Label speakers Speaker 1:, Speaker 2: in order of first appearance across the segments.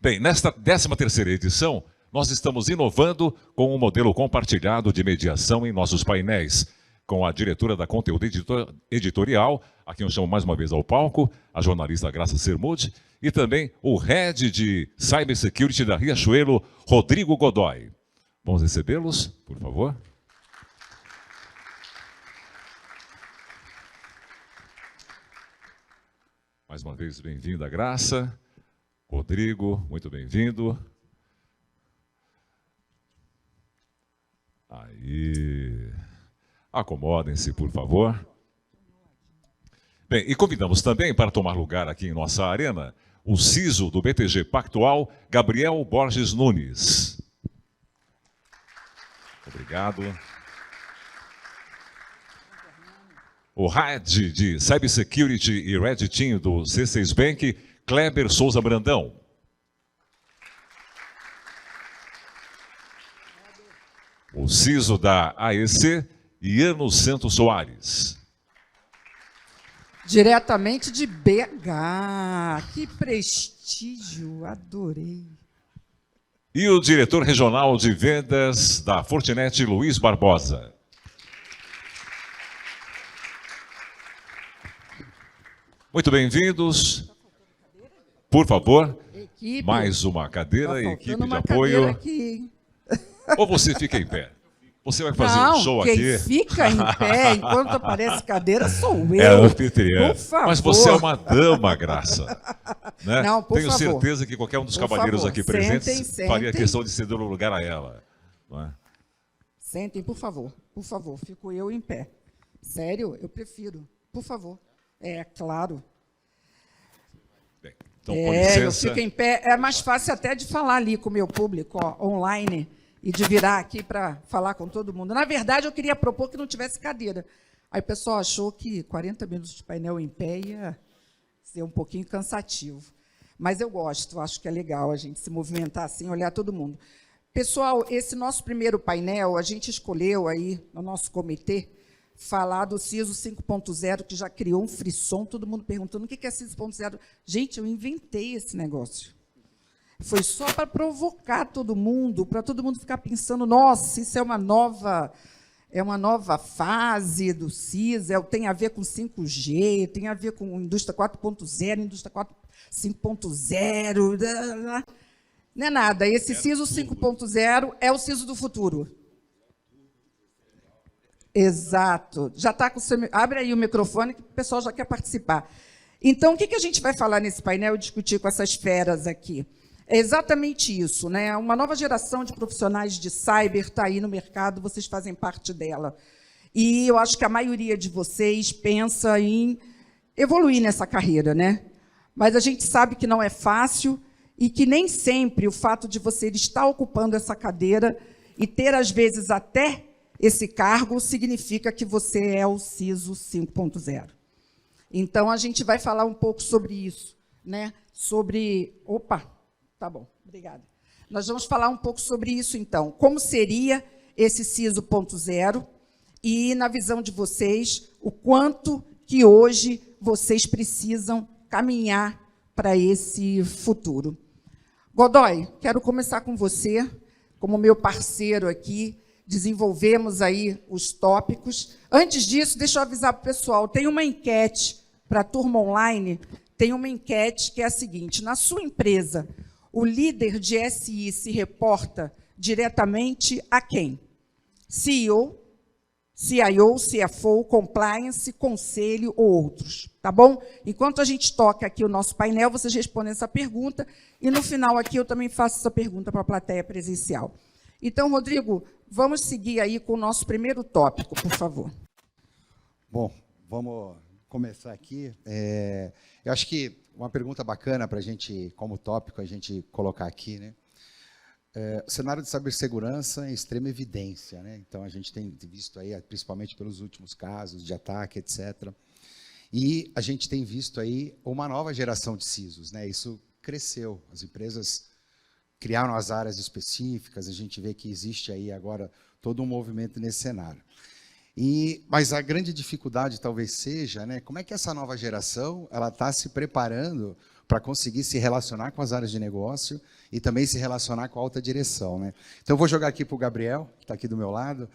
Speaker 1: Bem, nesta 13ª edição, nós estamos inovando com um modelo compartilhado de mediação em nossos painéis, com a diretora da Conteúdo Editorial, a quem eu chamo mais uma vez ao palco, a jornalista Graça Sermude, e também o Head de Cybersecurity da Riachuelo, Rodrigo Godoy. Vamos recebê-los, por favor. Mais uma vez, bem-vinda, Graça. Rodrigo, muito bem-vindo. Aí. Acomodem-se, por favor. Bem, e convidamos também para tomar lugar aqui em nossa arena o CISO do BTG Pactual, Gabriel Borges Nunes. Obrigado. O Head de Cybersecurity e Red Team do C6 Bank, Kleber Souza Brandão. O CISO da AEC, Iano Santos Soares.
Speaker 2: Diretamente de BH. Que prestígio, adorei.
Speaker 1: E o diretor regional de vendas da Fortinet, Luiz Barbosa. Muito bem-vindos. Por favor,
Speaker 2: equipe,
Speaker 1: mais uma cadeira,
Speaker 2: tá
Speaker 1: equipe de
Speaker 2: uma
Speaker 1: apoio.
Speaker 2: Aqui.
Speaker 1: Ou você fica em pé? Você vai fazer
Speaker 2: Não,
Speaker 1: um show
Speaker 2: quem
Speaker 1: aqui?
Speaker 2: fica em pé enquanto aparece cadeira sou eu.
Speaker 1: É a anfitriã.
Speaker 2: Por favor.
Speaker 1: Mas você é uma dama, Graça. Né?
Speaker 2: Não, por
Speaker 1: Tenho
Speaker 2: favor.
Speaker 1: certeza que qualquer um dos
Speaker 2: Por
Speaker 1: cavalheiros
Speaker 2: favor.
Speaker 1: aqui presentes
Speaker 2: Sentem.
Speaker 1: faria questão de ceder o lugar a ela. Não é?
Speaker 2: Sentem, por favor. Por favor, fico eu em pé. Sério, eu prefiro. Por favor. É, claro.
Speaker 1: Bem, então, com licença.
Speaker 2: Eu fico em pé. É mais fácil até de falar ali com o meu público, ó, online, e de virar aqui para falar com todo mundo. Na verdade, eu queria propor que não tivesse cadeira. Aí o pessoal achou que 40 minutos de painel em pé ia ser um pouquinho cansativo. Mas eu gosto, acho que é legal a gente se movimentar assim, olhar todo mundo. Pessoal, esse nosso primeiro painel, a gente escolheu aí, no nosso comitê, falar do CISO 5.0, que já criou um frisson, todo mundo perguntando o que é CISO 5.0. Gente, eu inventei esse negócio. Foi só para provocar todo mundo, para todo mundo ficar pensando, nossa, isso é uma nova fase do CISO, tem a ver com 5G, tem a ver com indústria 4.0, indústria 5.0, não é nada. Esse CISO 5.0 é o CISO do futuro. Exato. Já está com o seu... Abre aí o microfone que o pessoal já quer participar. Então, o que a gente vai falar nesse painel e discutir com essas feras aqui? É exatamente isso, né? Uma nova geração de profissionais de cyber está aí no mercado, vocês fazem parte dela. E eu acho que a maioria de vocês pensa em evoluir nessa carreira, né? Mas a gente sabe que não é fácil e que nem sempre o fato de você estar ocupando essa cadeira e ter, às vezes, até esse cargo significa que você é o CISO 5.0. Então, a gente vai falar um pouco sobre isso, né? Sobre... Opa, tá bom, obrigada. Nós vamos falar um pouco sobre isso, então. Como seria esse CISO 0.0 e, na visão de vocês, o quanto que hoje vocês precisam caminhar para esse futuro. Godoy, quero começar com você, como meu parceiro aqui, desenvolvemos aí os tópicos. Antes disso, deixa eu avisar para o pessoal, tem uma enquete para a turma online, tem uma enquete que é a seguinte, na sua empresa, o líder de SI se reporta diretamente a quem? CEO, CIO, CFO, Compliance, Conselho ou outros, tá bom? Enquanto a gente toca aqui o nosso painel, vocês respondem essa pergunta e, no final, aqui eu também faço essa pergunta para a plateia presencial. Então, Rodrigo, vamos seguir aí com o nosso primeiro tópico, por favor.
Speaker 3: Bom, vamos começar aqui. Eu acho que uma pergunta bacana para a gente, como tópico, a gente colocar aqui, né? O cenário de cibersegurança em extrema evidência, né? Então, a gente tem visto aí, principalmente pelos últimos casos de ataque, etc. E a gente tem visto aí uma nova geração de CISOs, né? Isso cresceu, as empresas criaram as áreas específicas, a gente vê que existe aí agora todo um movimento nesse cenário. Mas a grande dificuldade talvez seja, né, como é que essa nova geração está se preparando para conseguir se relacionar com as áreas de negócio e também se relacionar com a alta direção, né? Então, eu vou jogar aqui para o Gabriel, que está aqui do meu lado,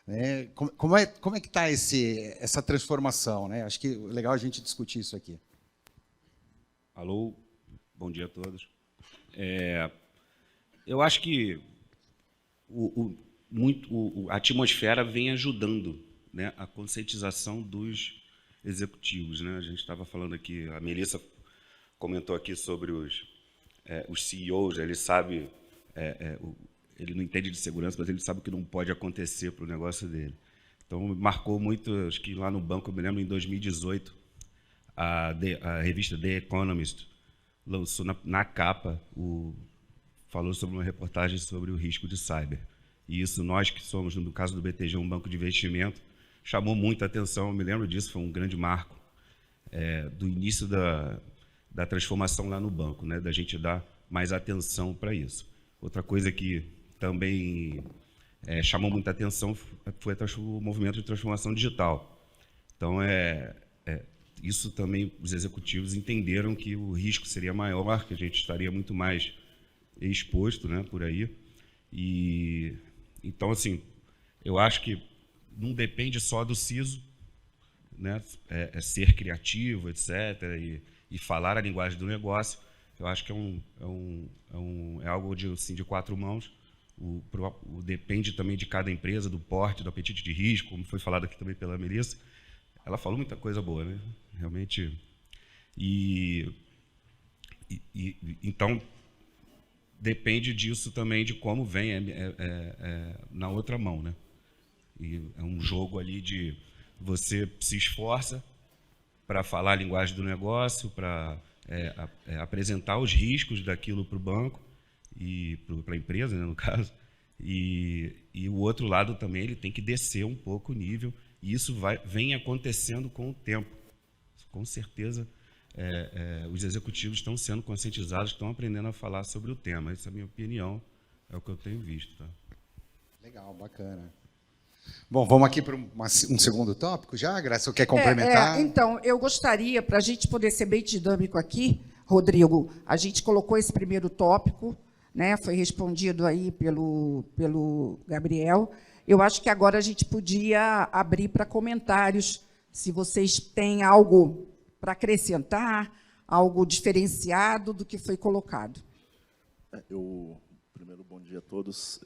Speaker 3: né? Como é que está essa transformação, né? Acho que é legal a gente discutir isso aqui.
Speaker 4: Alô, bom dia a todos. Eu acho que a atmosfera vem ajudando, né, a conscientização dos executivos, né? A gente estava falando aqui, a Melissa comentou aqui sobre os CEOs, ele sabe, ele não entende de segurança, mas ele sabe o que não pode acontecer para o negócio dele. Então, marcou muito, acho que lá no banco, eu me lembro, em 2018, a revista The Economist lançou na capa, falou sobre uma reportagem sobre o risco de cyber. E isso, nós que somos, no caso do BTG, um banco de investimento, chamou muita atenção, eu me lembro disso, foi um grande marco do início da transformação lá no banco, né, da gente dar mais atenção para isso. Outra coisa que também chamou muita atenção foi o movimento de transformação digital. Então, isso também os executivos entenderam que o risco seria maior, que a gente estaria muito mais exposto, né, por aí. E então, assim, eu acho que não depende só do CISO, né, ser criativo, etc., e falar a linguagem do negócio. Eu acho que é algo de quatro mãos. Depende também de cada empresa, do porte, do apetite de risco, como foi falado aqui também pela Melissa. Ela falou muita coisa boa, né? Realmente. Então, depende disso também, de como vem na outra mão, né? E é um jogo ali de você se esforça para falar a linguagem do negócio, para apresentar os riscos daquilo para o banco e para a empresa, né, no caso. E o outro lado também, ele tem que descer um pouco o nível, e isso vem acontecendo com o tempo. Com certeza, os executivos estão sendo conscientizados, estão aprendendo a falar sobre o tema. Essa é a minha opinião, é o que eu tenho visto. Tá?
Speaker 3: Legal, bacana. Bom, vamos aqui para um segundo tópico já, Graça? Você quer complementar?
Speaker 2: Então, eu gostaria, para a gente poder ser bem dinâmico aqui, Rodrigo, a gente colocou esse primeiro tópico, né, foi respondido aí pelo Gabriel. Eu acho que agora a gente podia abrir para comentários, se vocês têm algo para acrescentar, algo diferenciado do que foi colocado.
Speaker 5: Primeiro, bom dia a todos.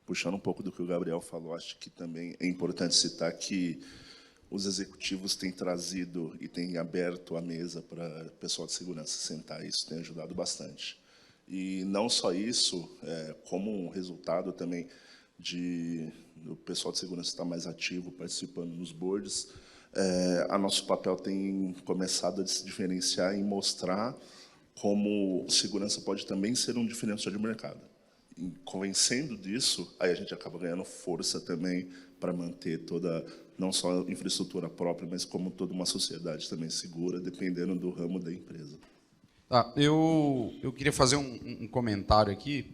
Speaker 5: Puxando um pouco do que o Gabriel falou, acho que também é importante citar que os executivos têm trazido e têm aberto a mesa para o pessoal de segurança sentar. Isso tem ajudado bastante. E não só isso, como um resultado também do pessoal de segurança estar mais ativo, participando nos boards, nosso papel tem começado a se diferenciar e mostrar como segurança pode também ser um diferencial de mercado. E convencendo disso, aí a gente acaba ganhando força também para manter não só a infraestrutura própria, mas como toda uma sociedade também segura, dependendo do ramo da empresa.
Speaker 6: Tá, eu queria fazer um comentário aqui.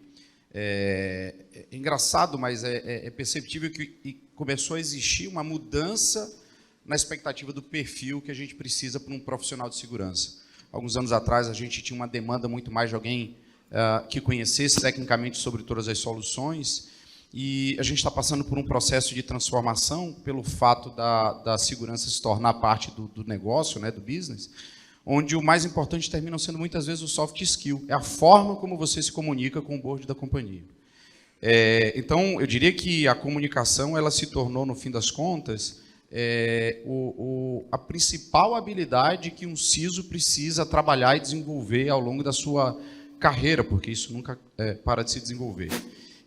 Speaker 6: É engraçado, mas é perceptível que começou a existir uma mudança na expectativa do perfil que a gente precisa para um profissional de segurança. Alguns anos atrás, a gente tinha uma demanda muito mais de alguém que conhecesse tecnicamente sobre todas as soluções, e a gente está passando por um processo de transformação pelo fato da segurança se tornar parte do negócio, né, do business, onde o mais importante terminam sendo muitas vezes o soft skill, é a forma como você se comunica com o board da companhia. Então, eu diria que a comunicação ela se tornou, no fim das contas, a principal habilidade que um CISO precisa trabalhar e desenvolver ao longo da sua carreira, porque isso nunca para de se desenvolver.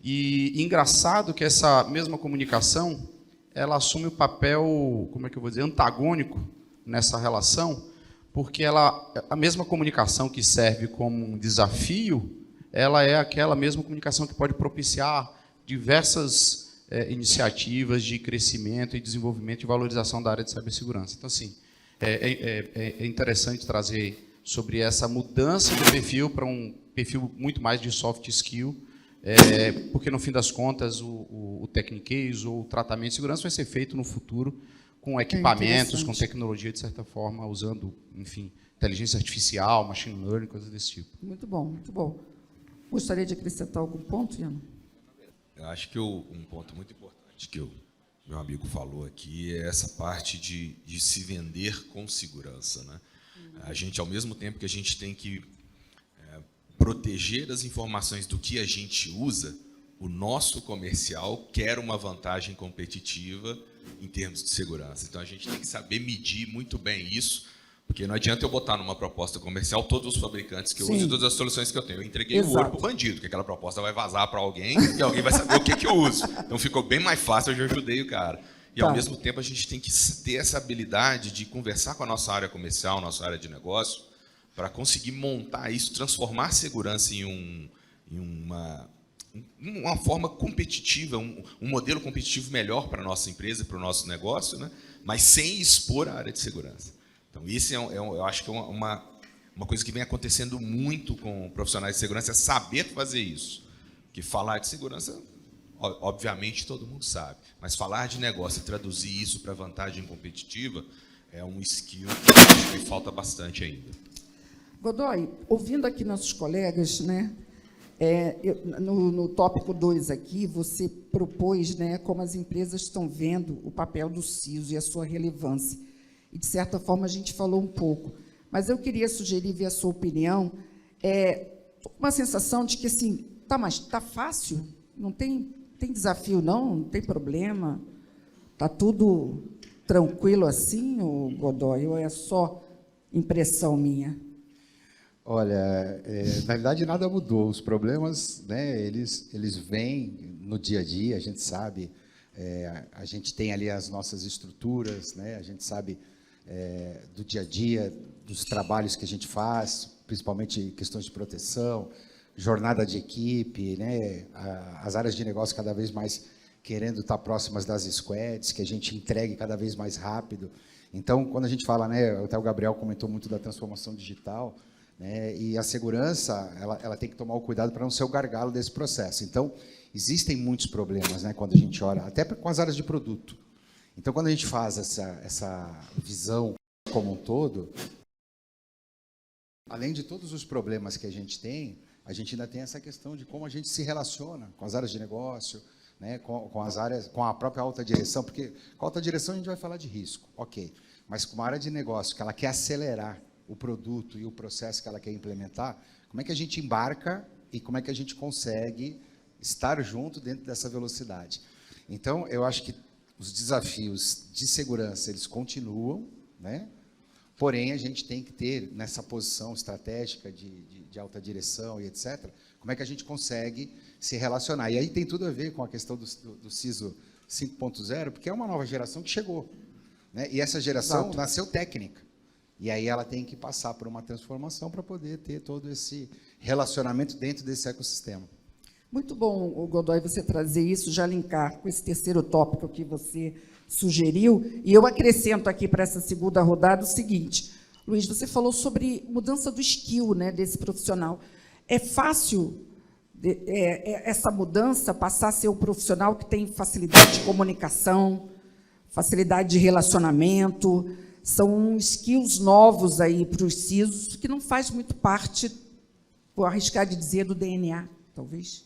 Speaker 6: E engraçado que essa mesma comunicação, ela assume o papel, como é que eu vou dizer, antagônico nessa relação, porque a mesma comunicação que serve como um desafio, ela é aquela mesma comunicação que pode propiciar diversas iniciativas de crescimento e desenvolvimento e valorização da área de cibersegurança. Então, assim, é interessante trazer sobre essa mudança de perfil para um perfil muito mais de soft skill, porque, no fim das contas, o technique case ou o tratamento de segurança vai ser feito no futuro com equipamentos, com
Speaker 2: interessante.
Speaker 6: tecnologia, de certa forma, usando, enfim, inteligência artificial, machine learning, coisas desse tipo.
Speaker 2: Muito bom, muito bom. Gostaria de acrescentar algum ponto, Ian?
Speaker 7: Eu acho que um ponto muito importante que o meu amigo falou aqui é essa parte de se vender com segurança, né? A gente, ao mesmo tempo que a gente tem que proteger as informações do que a gente usa, o nosso comercial quer uma vantagem competitiva em termos de segurança. Então, a gente tem que saber medir muito bem isso, porque não adianta eu botar numa proposta comercial todos os fabricantes que eu uso e todas as soluções que eu tenho. Eu entreguei o ouro para o bandido, que aquela proposta vai vazar para alguém e alguém vai saber o que eu uso. Então, ficou bem mais fácil, eu já ajudei o cara. E, ao mesmo tempo, a gente tem que ter essa habilidade de conversar com a nossa área comercial, nossa área de negócio, para conseguir montar isso, transformar segurança em uma forma competitiva, um modelo competitivo melhor para a nossa empresa e para o nosso negócio, né? Mas sem expor a área de segurança. Então, isso eu acho que é uma coisa que vem acontecendo muito com profissionais de segurança, é saber fazer isso. Porque falar de segurança, obviamente, todo mundo sabe, mas falar de negócio e traduzir isso para vantagem competitiva é um skill que falta bastante ainda.
Speaker 2: Godoy, ouvindo aqui nossos colegas, né, no tópico 2 aqui, você propôs, né, como as empresas estão vendo o papel do CISO e a sua relevância. E, de certa forma, a gente falou um pouco. Mas eu queria sugerir, ver a sua opinião, uma sensação de que, assim, tá fácil, não tem desafio, não tem problema, está tudo tranquilo assim, Godoy, ou é só impressão minha?
Speaker 3: Olha, na verdade nada mudou. Os problemas, né, eles vêm no dia a dia, a gente sabe, a gente tem ali as nossas estruturas, né, a gente sabe do dia a dia, dos trabalhos que a gente faz, principalmente questões de proteção, jornada de equipe, né, as áreas de negócio cada vez mais querendo estar próximas das squads, que a gente entregue cada vez mais rápido. Então, quando a gente fala, né, até o Gabriel comentou muito da transformação digital, né, e a segurança, ela tem que tomar o cuidado para não ser o gargalo desse processo. Então, existem muitos problemas, né, quando a gente olha, até com as áreas de produto. Então, quando a gente faz essa visão como um todo, além de todos os problemas que a gente ainda tem essa questão de como a gente se relaciona com as áreas de negócio, né, com as áreas, com a própria alta direção, porque com a alta direção a gente vai falar de risco, ok, mas com uma área de negócio que ela quer acelerar o produto e o processo que ela quer implementar, como é que a gente embarca e como é que a gente consegue estar junto dentro dessa velocidade? Então, eu acho que os desafios de segurança, eles continuam, né? Porém, a gente tem que ter, nessa posição estratégica de alta direção e etc., como é que a gente consegue se relacionar. E aí tem tudo a ver com a questão do CISO 5.0, porque é uma nova geração que chegou, né? E essa geração nasceu técnica. E aí ela tem que passar por uma transformação para poder ter todo esse relacionamento dentro desse ecossistema.
Speaker 2: Muito bom, Godoy, você trazer isso, já linkar com esse terceiro tópico que você sugeriu. E eu acrescento aqui para essa segunda rodada o seguinte. Luiz, você falou sobre mudança do skill, né, desse profissional. É fácil essa mudança passar a ser um profissional que tem facilidade de comunicação, facilidade de relacionamento. São skills novos aí para os CISOs que não faz muito parte, vou arriscar de dizer, do DNA, talvez.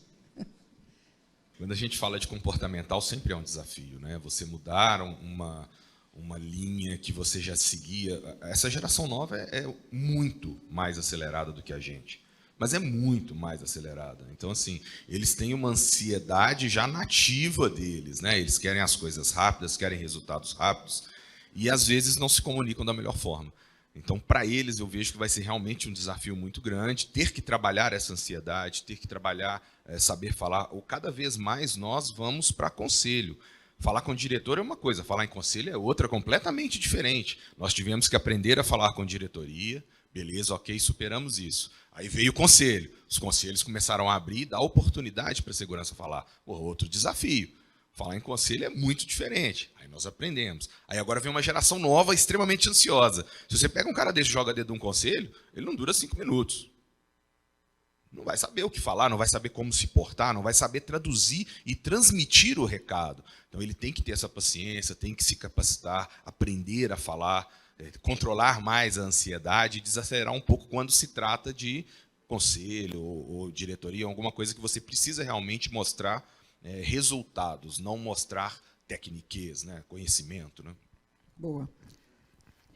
Speaker 7: Quando a gente fala de comportamental, sempre é um desafio, né? Você mudar uma linha que você já seguia. Essa geração nova é muito mais acelerada do que a gente, mas é muito mais acelerada. Então, assim, eles têm uma ansiedade já nativa deles, né? Eles querem as coisas rápidas, querem resultados rápidos, e às vezes não se comunicam da melhor forma. Então, para eles, eu vejo que vai ser realmente um desafio muito grande, ter que trabalhar essa ansiedade, ter que trabalhar, saber falar. Ou cada vez mais nós vamos para conselho. Falar com o diretor é uma coisa, falar em conselho é outra, completamente diferente. Nós tivemos que aprender a falar com diretoria, beleza, ok, superamos isso. Aí veio o conselho, os conselhos começaram a abrir e dar oportunidade para a segurança falar. Outro desafio. Falar em conselho é muito diferente. Aí nós aprendemos. Aí agora vem uma geração nova, extremamente ansiosa. Se você pega um cara desse e joga dentro de um conselho, ele não dura 5 minutos. não vai saber o que falar, não vai saber como se portar, não vai saber traduzir e transmitir o recado. Então ele tem que ter essa paciência, tem que se capacitar, aprender a falar, controlar mais a ansiedade e desacelerar um pouco quando se trata de conselho ou diretoria, alguma coisa que você precisa realmente mostrar resultados, não mostrar tecniquez, né, conhecimento. Né?
Speaker 2: Boa.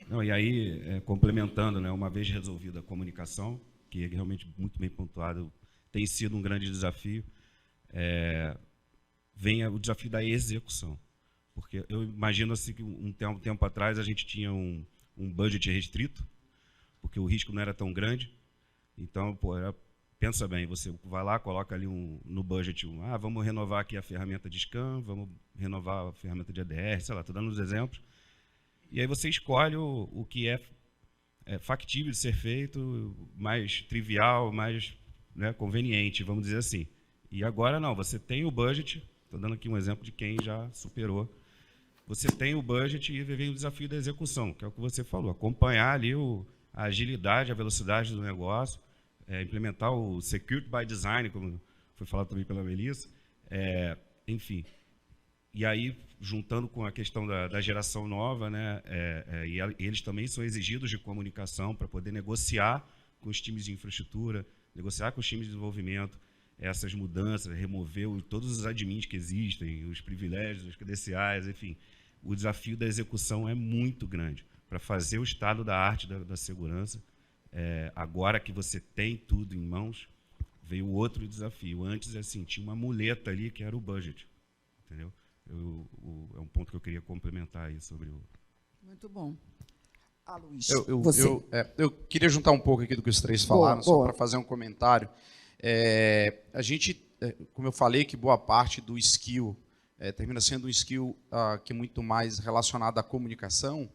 Speaker 8: Não, e aí, complementando, né, uma vez resolvida a comunicação, que é realmente muito bem pontuado, tem sido um grande desafio, vem o desafio da execução. Porque eu imagino assim, que um tempo atrás a gente tinha um budget restrito, porque o risco não era tão grande. Então, pensa bem, você vai lá, coloca ali no budget, vamos renovar aqui a ferramenta de scan, vamos renovar a ferramenta de ADR, sei lá, estou dando uns exemplos. E aí você escolhe o que é factível de ser feito, mais trivial, mais, né, conveniente, vamos dizer assim. E agora não, você tem o budget, estou dando aqui um exemplo de quem já superou. Você tem o budget e vem o desafio da execução, que é o que você falou, acompanhar ali a agilidade, a velocidade do negócio, implementar o Security by Design, como foi falado também pela Melissa, enfim. E aí, juntando com a questão da geração nova, né, e eles também são exigidos de comunicação para poder negociar com os times de infraestrutura, negociar com os times de desenvolvimento, essas mudanças, remover todos os admins que existem, os privilégios, os credenciais, enfim. O desafio da execução é muito grande para fazer o estado da arte da segurança. Agora que você tem tudo em mãos, veio outro desafio. Antes, assim, tinha uma muleta ali que era o budget, entendeu? É um ponto que eu queria complementar aí sobre o...
Speaker 2: Muito bom. Luiz,
Speaker 6: eu queria juntar um pouco aqui do que os três falaram, só para fazer um comentário. A gente, como eu falei, que boa parte do skill termina sendo um skill que é muito mais relacionado à comunicação.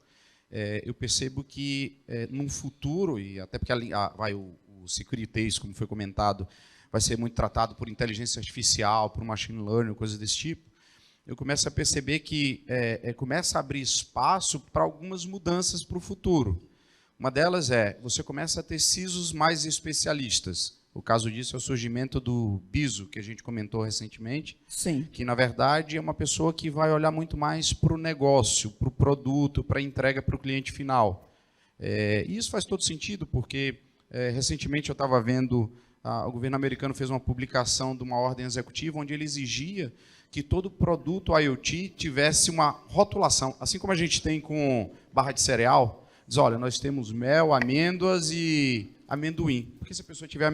Speaker 6: Eu percebo que, num futuro, e até porque o security case, como foi comentado, vai ser muito tratado por inteligência artificial, por machine learning, coisas desse tipo, eu começo a perceber que começa a abrir espaço para algumas mudanças para o futuro. Uma delas você começa a ter CISOs mais especialistas. O caso disso é o surgimento do BISO, que a gente comentou recentemente.
Speaker 2: Sim.
Speaker 6: Que, na verdade, é uma pessoa que vai olhar muito mais para o negócio, para o produto, para a entrega para o cliente final. E isso faz todo sentido, porque recentemente eu estava vendo, o governo americano fez uma publicação de uma ordem executiva onde ele exigia que todo produto IoT tivesse uma rotulação, assim como a gente tem com barra de cereal. Diz, olha, nós temos mel, amêndoas e amendoim. Porque se a pessoa tiver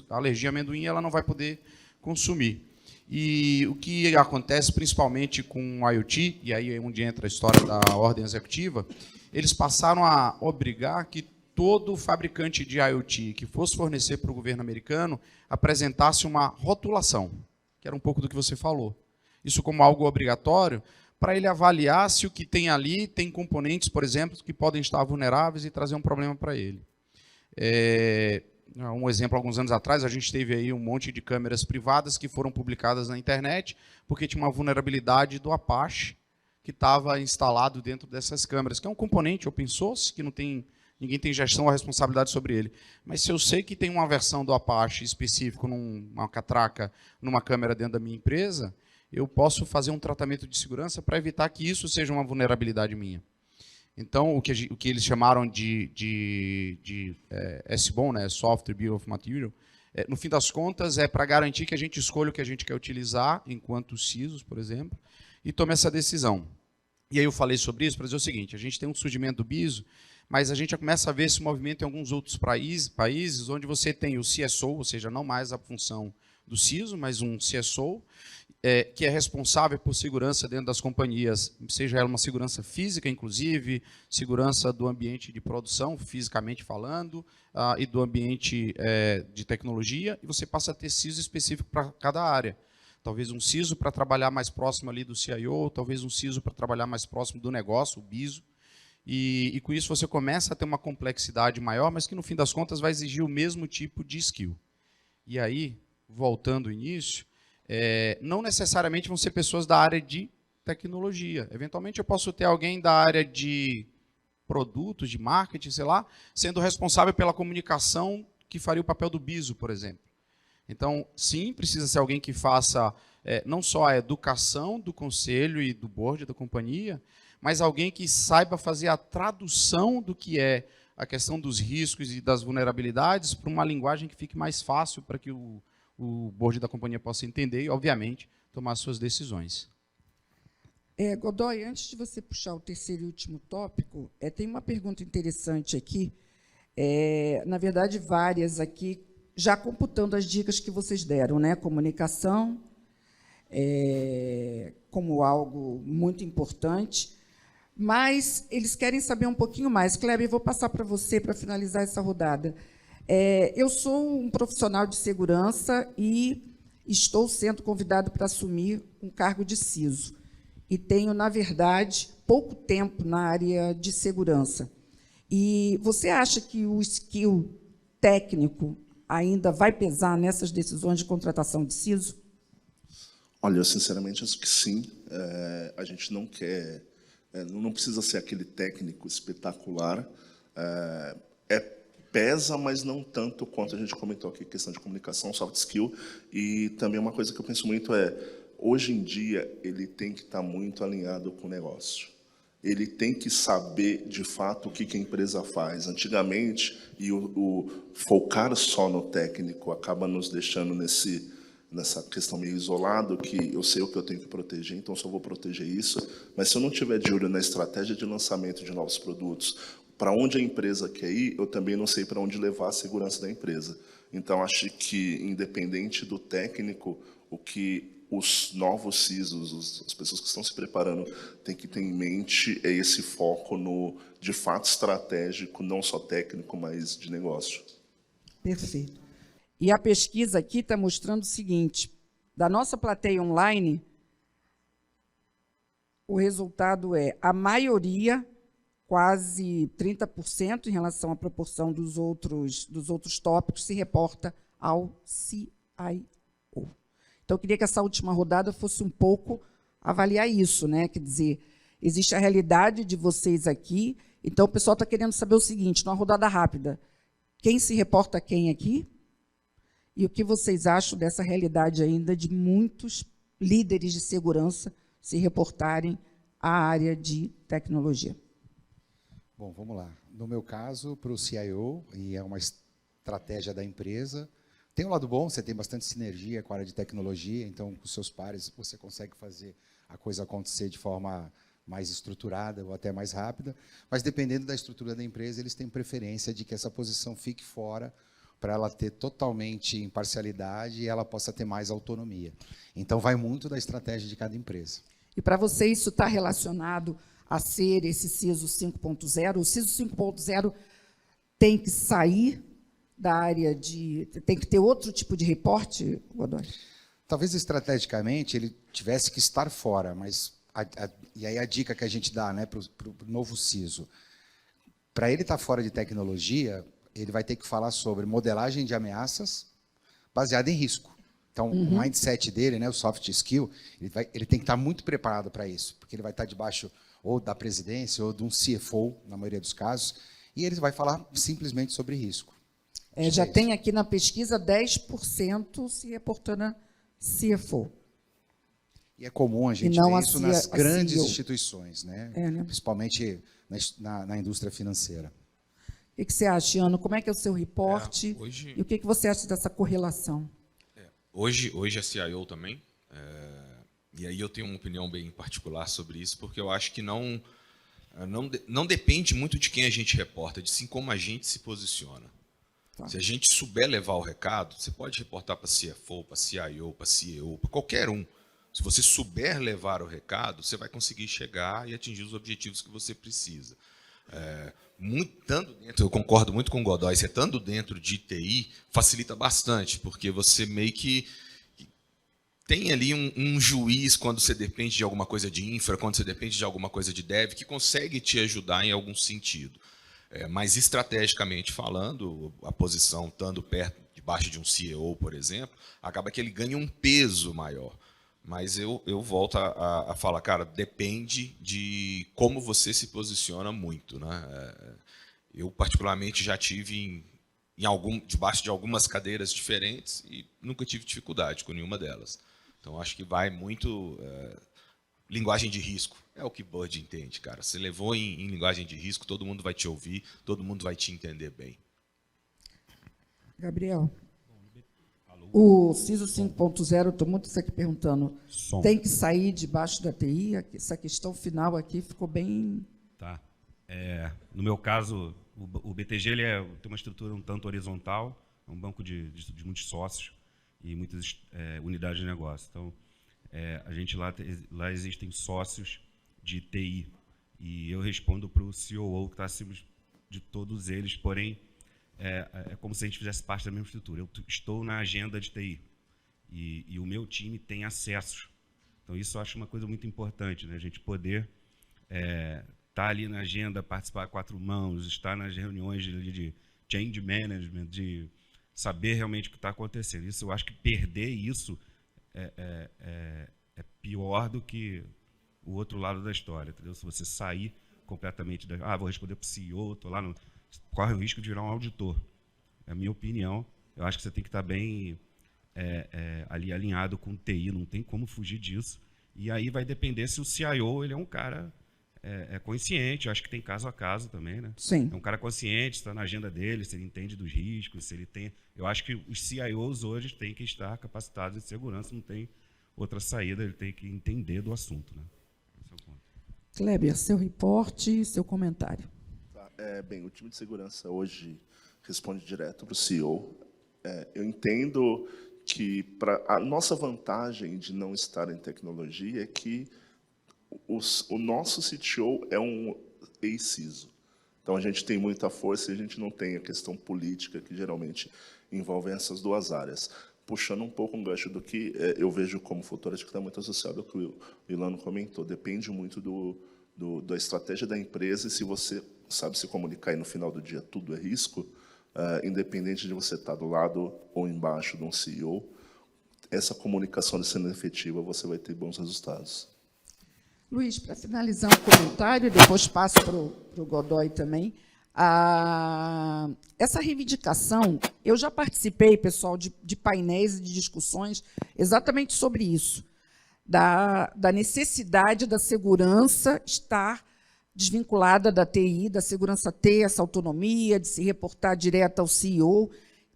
Speaker 6: alergia a amendoim, ela não vai poder consumir. E o que acontece principalmente com o IoT, e aí é onde entra a história da ordem executiva, eles passaram a obrigar que todo fabricante de IoT que fosse fornecer para o governo americano apresentasse uma rotulação, que era um pouco do que você falou. Isso como algo obrigatório, para ele avaliar se o que tem ali tem componentes, por exemplo, que podem estar vulneráveis e trazer um problema para ele. Um exemplo, alguns anos atrás, a gente teve aí um monte de câmeras privadas que foram publicadas na internet porque tinha uma vulnerabilidade do Apache que estava instalado dentro dessas câmeras, que é um componente open source, que ninguém tem gestão ou responsabilidade sobre ele. Mas se eu sei que tem uma versão do Apache específico, numa catraca, numa câmera dentro da minha empresa, eu posso fazer um tratamento de segurança para evitar que isso seja uma vulnerabilidade minha. Então, o que eles chamaram de SBOM, né, Software Bill of Material, no fim das contas, é para garantir que a gente escolha o que a gente quer utilizar, enquanto CISOs, por exemplo, e tome essa decisão. E aí eu falei sobre isso para dizer o seguinte, a gente tem um surgimento do BISO, mas a gente já começa a ver esse movimento em alguns outros países onde você tem o CSO, ou seja, não mais a função do CISO, mas um CSO, que é responsável por segurança dentro das companhias, seja ela uma segurança física, inclusive, segurança do ambiente de produção, fisicamente falando, e do ambiente de tecnologia, e você passa a ter CISO específico para cada área. Talvez um CISO para trabalhar mais próximo ali do CIO, talvez um CISO para trabalhar mais próximo do negócio, o BISO, e com isso você começa a ter uma complexidade maior, mas que no fim das contas vai exigir o mesmo tipo de skill. E aí, voltando ao início, não necessariamente vão ser pessoas da área de tecnologia. Eventualmente eu posso ter alguém da área de produtos, de marketing, sei lá, sendo responsável pela comunicação que faria o papel do BISO, por exemplo. Então, sim, precisa ser alguém que faça não só a educação do conselho e do board da companhia, mas alguém que saiba fazer a tradução do que é a questão dos riscos e das vulnerabilidades para uma linguagem que fique mais fácil para que o board da companhia possa entender e, obviamente, tomar suas decisões.
Speaker 2: Godoy, antes de você puxar o terceiro e último tópico, tem uma pergunta interessante aqui, na verdade, várias aqui, já computando as dicas que vocês deram, né? Comunicação, como algo muito importante, mas eles querem saber um pouquinho mais. Kleber, eu vou passar para você para finalizar essa rodada. Eu sou um profissional de segurança e estou sendo convidado para assumir um cargo de CISO. E tenho, na verdade, pouco tempo na área de segurança. E você acha que o skill técnico ainda vai pesar nessas decisões de contratação de CISO?
Speaker 5: Olha, eu sinceramente acho que sim. A gente não quer, não precisa ser aquele técnico espetacular. Pesa, mas não tanto quanto a gente comentou aqui, questão de comunicação, soft skill. E também uma coisa que eu penso muito hoje em dia, ele tem que estar muito alinhado com o negócio. Ele tem que saber, de fato, o que a empresa faz. Antigamente, e o focar só no técnico acaba nos deixando nessa questão meio isolado, que eu sei o que eu tenho que proteger, então só vou proteger isso. Mas se eu não tiver de olho na estratégia de lançamento de novos produtos, para onde a empresa quer ir, eu também não sei para onde levar a segurança da empresa. Então, acho que, independente do técnico, o que os novos CISOs, as pessoas que estão se preparando, têm que ter em mente esse foco no, de fato, estratégico, não só técnico, mas de negócio.
Speaker 2: Perfeito. E a pesquisa aqui está mostrando o seguinte, da nossa plateia online, o resultado a maioria, quase 30% em relação à proporção dos outros tópicos, se reporta ao CIO. Então, eu queria que essa última rodada fosse um pouco avaliar isso, né? Quer dizer, existe a realidade de vocês aqui, então o pessoal está querendo saber o seguinte, numa rodada rápida, quem se reporta a quem aqui? E o que vocês acham dessa realidade ainda de muitos líderes de segurança se reportarem à área de tecnologia?
Speaker 3: Bom, vamos lá. No meu caso, para o CIO, e é uma estratégia da empresa, tem um lado bom, você tem bastante sinergia com a área de tecnologia, então, com os seus pares, você consegue fazer a coisa acontecer de forma mais estruturada ou até mais rápida, mas, dependendo da estrutura da empresa, eles têm preferência de que essa posição fique fora para ela ter totalmente imparcialidade e ela possa ter mais autonomia. Então, vai muito da estratégia de cada empresa.
Speaker 2: E, para você, isso está relacionado a ser esse CISO 5.0? O CISO 5.0 tem que sair da área de... Tem que ter outro tipo de reporte, Godoy?
Speaker 3: Talvez, estrategicamente, ele tivesse que estar fora, mas... E aí a dica que a gente dá, né, para o novo CISO, para ele estar fora de tecnologia, ele vai ter que falar sobre modelagem de ameaças baseada em risco. Então, o mindset dele, né, o soft skill, ele tem que estar muito preparado para isso, porque ele vai estar debaixo ou da presidência ou de um CFO, na maioria dos casos, e ele vai falar simplesmente sobre risco.
Speaker 2: Já tem aqui na pesquisa 10% se reportando a CFO.
Speaker 3: E é comum a gente ver isso nas grandes instituições, né?
Speaker 2: Né?
Speaker 3: Principalmente na indústria financeira.
Speaker 2: O que você acha, Iano? Como é que é o seu reporte? E o que você acha dessa correlação?
Speaker 7: Hoje é CIO também, e aí eu tenho uma opinião bem particular sobre isso, porque eu acho que não depende muito de quem a gente reporta, de sim como a gente se posiciona. Tá. Se a gente souber levar o recado, você pode reportar para CFO, para CIO, para CEO, para qualquer um. Se você souber levar o recado, você vai conseguir chegar e atingir os objetivos que você precisa. Estando dentro, eu concordo muito com o Godoy, você estando dentro de TI facilita bastante, porque você meio que tem ali um juiz quando você depende de alguma coisa de infra, quando você depende de alguma coisa de dev, que consegue te ajudar em algum sentido. Mas estrategicamente falando, a posição estando debaixo de um CEO, por exemplo, acaba que ele ganha um peso maior. Mas eu volto a falar, cara, depende de como você se posiciona muito, né? Eu, particularmente, já tive debaixo de algumas cadeiras diferentes e nunca tive dificuldade com nenhuma delas. Então, acho que vai muito linguagem de risco. É o que Bud entende, cara. Você levou em linguagem de risco, todo mundo vai te ouvir, todo mundo vai te entender bem.
Speaker 2: Gabriel, o CISO 5.0, estou muito aqui perguntando, tem que sair debaixo da TI? Essa questão final aqui ficou bem...
Speaker 8: Tá. No meu caso, o BTG ele tem uma estrutura um tanto horizontal, é um banco de muitos sócios e muitas unidades de negócio. Então, a gente lá existem sócios de TI e eu respondo para o COO que está acima de todos eles, porém é como se a gente fizesse parte da mesma estrutura. Eu estou na agenda de TI e o meu time tem acessos. Então isso eu acho uma coisa muito importante, né? A gente poder estar ali na agenda, participar a 4 mãos, estar nas reuniões de change management, de saber realmente o que está acontecendo. Isso eu acho que perder isso é pior do que o outro lado da história, entendeu? Se você sair completamente vou responder para o CEO, estou lá, corre o risco de virar um auditor. É a minha opinião. Eu acho que você tem que estar bem ali alinhado com o TI, não tem como fugir disso. E aí vai depender se o CIO ele é um cara consciente, eu acho que tem caso a caso também, né?
Speaker 2: Sim.
Speaker 8: É um cara consciente, está na agenda dele, se ele entende dos riscos, se ele tem... Eu acho que os CIOs hoje têm que estar capacitados em segurança, não tem outra saída, ele tem que entender do assunto, né? Esse é o ponto.
Speaker 2: Kleber, seu reporte, seu comentário.
Speaker 5: Bem, o time de segurança hoje responde direto para o CEO. Eu entendo que a nossa vantagem de não estar em tecnologia é que o nosso CTO é um ex-CISO. Então, a gente tem muita força e a gente não tem a questão política que geralmente envolve essas duas áreas. Puxando um pouco um gancho do que eu vejo como futuro, acho que está muito associado ao que o Ilano comentou. Depende muito da estratégia da empresa e se você sabe se comunicar e no final do dia tudo é risco, independente de você estar do lado ou embaixo de um CEO, essa comunicação sendo efetiva, você vai ter bons resultados.
Speaker 2: Luiz, para finalizar um comentário, depois passo para o Godoy também. Essa reivindicação, eu já participei, pessoal, de painéis e de discussões exatamente sobre isso, da necessidade da segurança estar desvinculada da TI, da segurança ter essa autonomia, de se reportar direto ao CEO.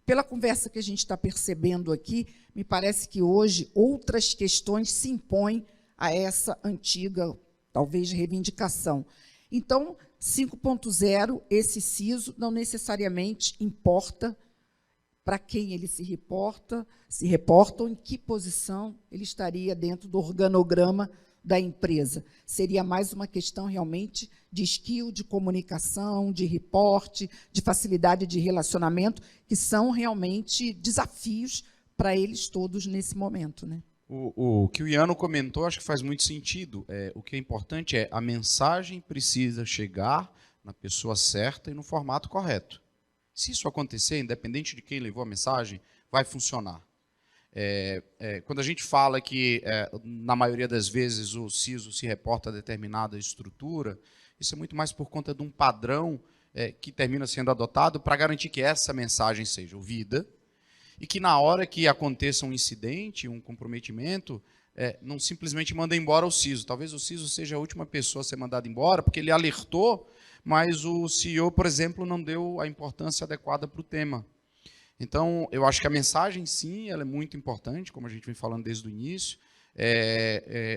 Speaker 2: Pela conversa que a gente está percebendo aqui, me parece que hoje outras questões se impõem a essa antiga, talvez, reivindicação. Então, 5.0, esse CISO não necessariamente importa para quem ele se reporta ou em que posição ele estaria dentro do organograma da empresa. Seria mais uma questão realmente de skill, de comunicação, de reporte, de facilidade de relacionamento, que são realmente desafios para eles todos nesse momento, né?
Speaker 6: O que o Iano comentou, acho que faz muito sentido. O que é importante a mensagem precisa chegar na pessoa certa e no formato correto. Se isso acontecer, independente de quem levou a mensagem, vai funcionar. Quando a gente fala que, na maioria das vezes, o CISO se reporta a determinada estrutura, isso é muito mais por conta de um padrão que termina sendo adotado para garantir que essa mensagem seja ouvida, e que na hora que aconteça um incidente, um comprometimento, não simplesmente manda embora o CISO. Talvez o CISO seja a última pessoa a ser mandada embora, porque ele alertou, mas o CEO, por exemplo, não deu a importância adequada para o tema. Então, eu acho que a mensagem, sim, ela é muito importante, como a gente vem falando desde o início.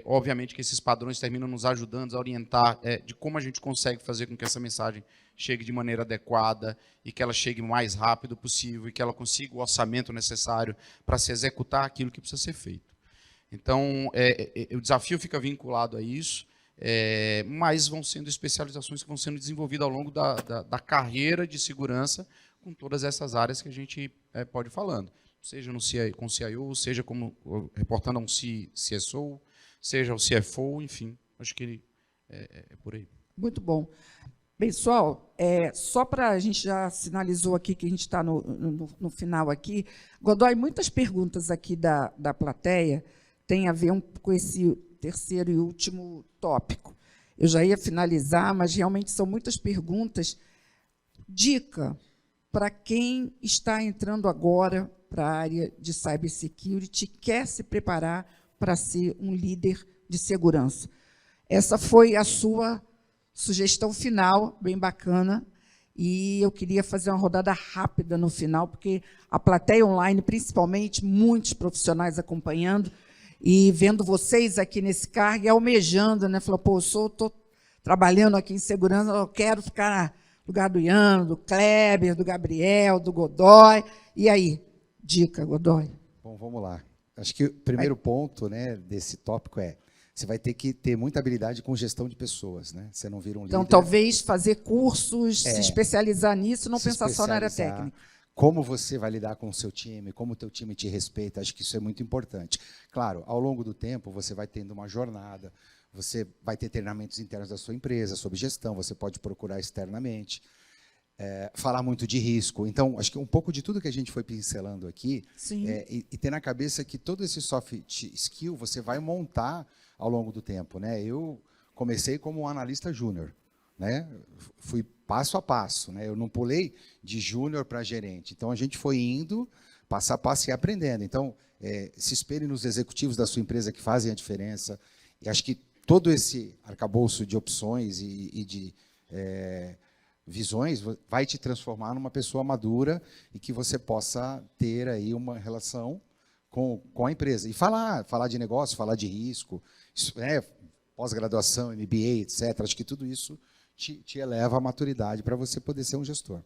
Speaker 6: Obviamente que esses padrões terminam nos ajudando a orientar de como a gente consegue fazer com que essa mensagem chegue de maneira adequada e que ela chegue o mais rápido possível e que ela consiga o orçamento necessário para se executar aquilo que precisa ser feito. Então, o desafio fica vinculado a isso, mas vão sendo especializações que vão sendo desenvolvidas ao longo da carreira de segurança com todas essas áreas que a gente pode ir falando. Seja com o CIO, seja reportando a um CSO, seja o CFO, enfim, acho que ele é por aí.
Speaker 2: Muito bom. Pessoal, só para a gente já sinalizou aqui que a gente está no final aqui, Godoy, muitas perguntas aqui da plateia têm a ver com esse terceiro e último tópico. Eu já ia finalizar, mas realmente são muitas perguntas. Dica, para quem está entrando agora para a área de cybersecurity, quer se preparar para ser um líder de segurança. Essa foi a sua sugestão final, bem bacana, e eu queria fazer uma rodada rápida no final, porque a plateia online, principalmente, muitos profissionais acompanhando, e vendo vocês aqui nesse cargo e almejando, né? Falou, pô, estou trabalhando aqui em segurança, eu quero ficar no lugar do Ian, do Kleber, do Gabriel, do Godoy. E aí? Dica, Godoy.
Speaker 3: Bom, vamos lá. Acho que o primeiro ponto, né, desse tópico é: você vai ter que ter muita habilidade com gestão de pessoas, né? Você não vira um líder.
Speaker 2: Então, talvez fazer cursos, se especializar nisso, não pensar só na área técnica.
Speaker 3: Como você vai lidar com o seu time, como o teu time te respeita, acho que isso é muito importante. Claro, ao longo do tempo, você vai tendo uma jornada, você vai ter treinamentos internos da sua empresa sobre gestão, você pode procurar externamente, falar muito de risco. Então, acho que um pouco de tudo que a gente foi pincelando aqui, e ter na cabeça que todo esse soft skill você vai montar ao longo do tempo, né? Eu comecei como um analista júnior, né? Fui passo a passo, né? Eu não pulei de júnior para gerente. Então, a gente foi indo passo a passo e aprendendo. Então, se espere nos executivos da sua empresa que fazem a diferença. E acho que todo esse arcabouço de opções e de visões vai te transformar numa pessoa madura e que você possa ter aí uma relação com a empresa. E falar de negócio, falar de risco, pós-graduação, MBA, etc. Acho que tudo isso te eleva à maturidade para você poder ser um gestor.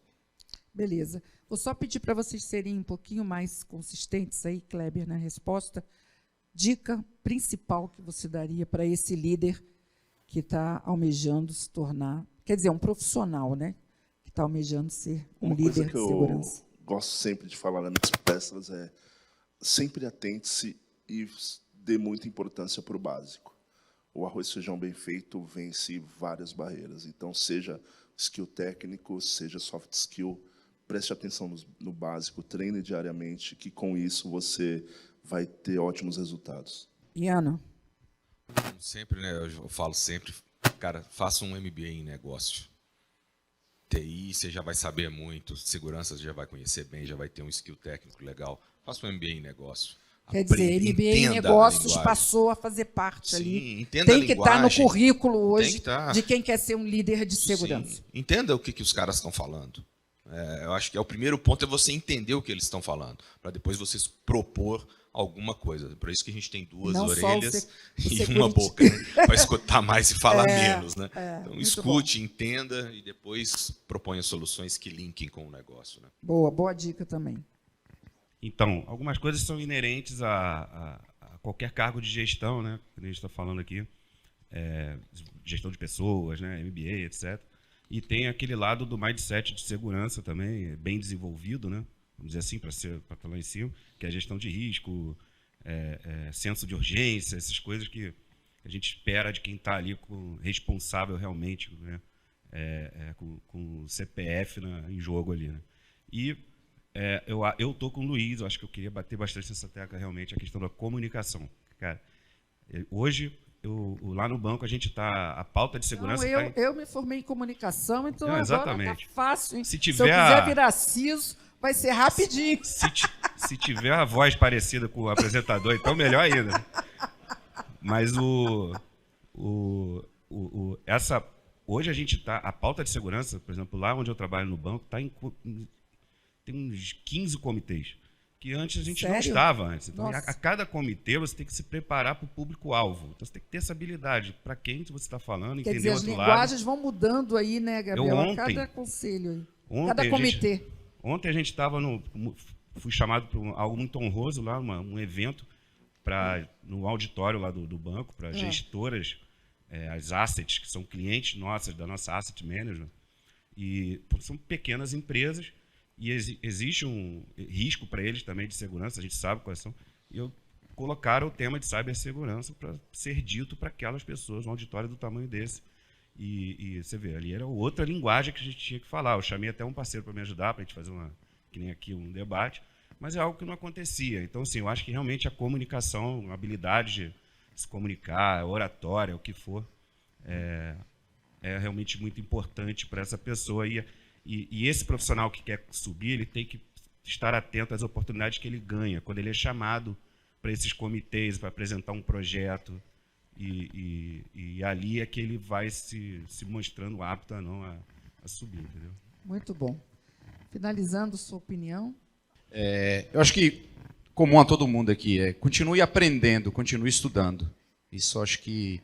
Speaker 2: Beleza. Vou só pedir para vocês serem um pouquinho mais consistentes aí, Kleber, na resposta. Dica principal que você daria para esse líder que está almejando se tornar, quer dizer, um profissional, né? Que está almejando ser um líder de segurança.
Speaker 5: Eu gosto sempre de falar nas minhas palestras é: sempre atente-se e dê muita importância para o básico. O arroz e feijão bem feito vence várias barreiras. Então, seja skill técnico, seja soft skill, preste atenção no básico, treine diariamente, que com isso você vai ter ótimos resultados.
Speaker 2: Iana?
Speaker 7: Sempre, né? Eu falo sempre, cara, faça um MBA em negócio. TI, você já vai saber muito, segurança você já vai conhecer bem, já vai ter um skill técnico legal. Faça um MBA em negócio.
Speaker 2: Quer dizer, MBA em negócios passou a fazer parte ali.
Speaker 7: Tem
Speaker 2: que estar no currículo hoje
Speaker 7: de
Speaker 2: quem quer ser um líder de segurança.
Speaker 7: Sim. Entenda o que os caras estão falando. Eu acho que o primeiro ponto é você entender o que eles estão falando, para depois você propor alguma coisa. Por isso que a gente tem duas orelhas e uma boca, né? Para escutar mais e falar menos. Né? Então, escute, entenda e depois proponha soluções que linkem com o negócio. Né?
Speaker 2: Boa dica também.
Speaker 8: Então, algumas coisas são inerentes a qualquer cargo de gestão, né? Que a gente está falando aqui, gestão de pessoas, né? MBA, etc. E tem aquele lado do mindset de segurança também, bem desenvolvido, né? Vamos dizer assim, para estar lá em cima, que é a gestão de risco, senso de urgência, essas coisas que a gente espera de quem está ali responsável realmente, né? Com o CPF em jogo ali. Né? E eu estou com o Luiz, eu acho que eu queria bater bastante nessa tecla realmente, a questão da comunicação. Cara, hoje, lá no banco, a gente está... A pauta de segurança...
Speaker 2: Não, eu me formei em comunicação, então agora está fácil. Hein?
Speaker 8: Se eu
Speaker 2: quiser virar CISO, vai ser rapidinho.
Speaker 8: Se tiver a voz parecida com o apresentador, então melhor ainda. Mas hoje a gente está... A pauta de segurança, por exemplo, lá onde eu trabalho no banco, tem uns 15 comitês, que antes a gente não estava antes. Então, a cada comitê você tem que se preparar para o público-alvo. Então, você tem que ter essa habilidade. Para quem você está falando, entender o outro lado.
Speaker 2: As linguagens vão mudando aí, né, Gabriel? A cada conselho aí. Cada comitê.
Speaker 8: Ontem a gente estava fui chamado para algo muito honroso lá, um evento no auditório lá do banco, para gestoras, as assets, que são clientes nossas, da nossa asset management. E são pequenas empresas, e existe um risco para eles também de segurança, a gente sabe quais são, e colocaram o tema de cibersegurança para ser dito para aquelas pessoas, um auditório do tamanho desse. E você vê, ali era outra linguagem que a gente tinha que falar. Eu chamei até um parceiro para me ajudar, para a gente fazer que nem aqui, um debate, mas é algo que não acontecia. Então, assim, eu acho que realmente a comunicação, a habilidade de se comunicar, oratória, o que for, é realmente muito importante para essa pessoa. E esse profissional que quer subir, ele tem que estar atento às oportunidades que ele ganha, quando ele é chamado para esses comitês, para apresentar um projeto, e ali é que ele vai se mostrando apto ou não a subir, entendeu?
Speaker 2: Muito bom. Finalizando sua opinião.
Speaker 6: Eu acho que, comum a todo mundo aqui, continue aprendendo, continue estudando. Isso acho que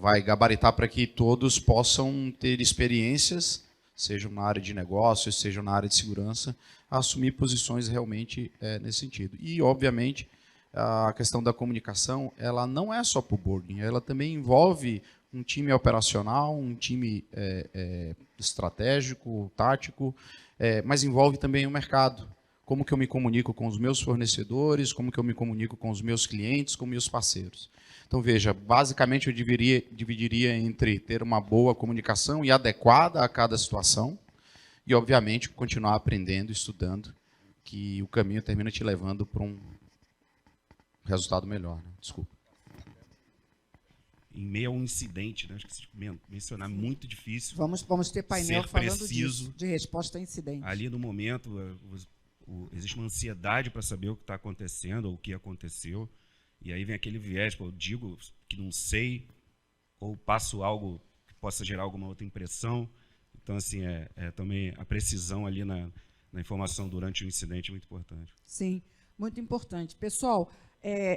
Speaker 6: vai gabaritar para que todos possam ter experiências, sejam na área de negócios, sejam na área de segurança, a assumir posições realmente nesse sentido. E, obviamente, a questão da comunicação, ela não é só para o boarding, ela também envolve um time operacional, um time estratégico, tático, mas envolve também o mercado. Como que eu me comunico com os meus fornecedores, como que eu me comunico com os meus clientes, com meus parceiros. Então, veja, basicamente eu dividiria entre ter uma boa comunicação e adequada a cada situação e, obviamente, continuar aprendendo, estudando, que o caminho termina te levando para um resultado melhor. Né? Desculpa.
Speaker 8: Em meio a um incidente, né? Acho que se mencionar, muito difícil.
Speaker 2: Vamos ter painel
Speaker 8: ser
Speaker 2: falando
Speaker 8: preciso.
Speaker 2: disso, de resposta a incidente.
Speaker 8: Ali no momento, existe uma ansiedade para saber o que está acontecendo, ou o que aconteceu, e aí vem aquele viés, eu digo que não sei, ou passo algo que possa gerar alguma outra impressão. Então, assim, também a precisão ali na informação durante o incidente é muito importante.
Speaker 2: Sim, muito importante. Pessoal,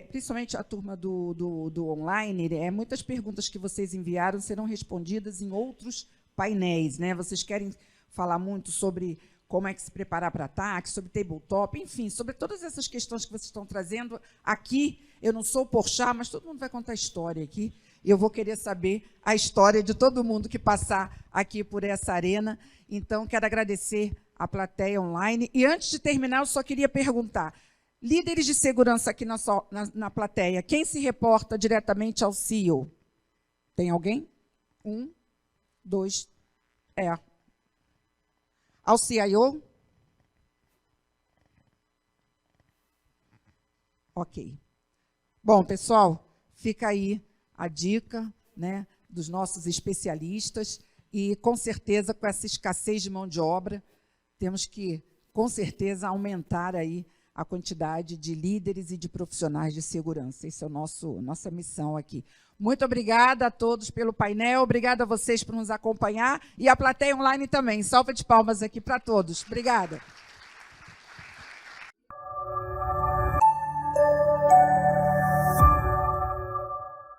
Speaker 2: principalmente a turma do online, muitas perguntas que vocês enviaram serão respondidas em outros painéis, né? Vocês querem falar muito sobre como é que se preparar para ataque, sobre tabletop, enfim, sobre todas essas questões que vocês estão trazendo aqui. Eu não sou o Porchat, mas todo mundo vai contar história aqui. E eu vou querer saber a história de todo mundo que passar aqui por essa arena. Então, quero agradecer a plateia online. E antes de terminar, eu só queria perguntar, líderes de segurança aqui na plateia, quem se reporta diretamente ao CEO? Tem alguém? 1, 2, Ao CIO? Ok. Bom, pessoal, fica aí a dica, né, dos nossos especialistas e, com certeza, com essa escassez de mão de obra, temos que, com certeza, aumentar aí a quantidade de líderes e de profissionais de segurança. Essa é nossa missão aqui. Muito obrigada a todos pelo painel, obrigada a vocês por nos acompanhar e a plateia online também. Salva de palmas aqui para todos. Obrigada.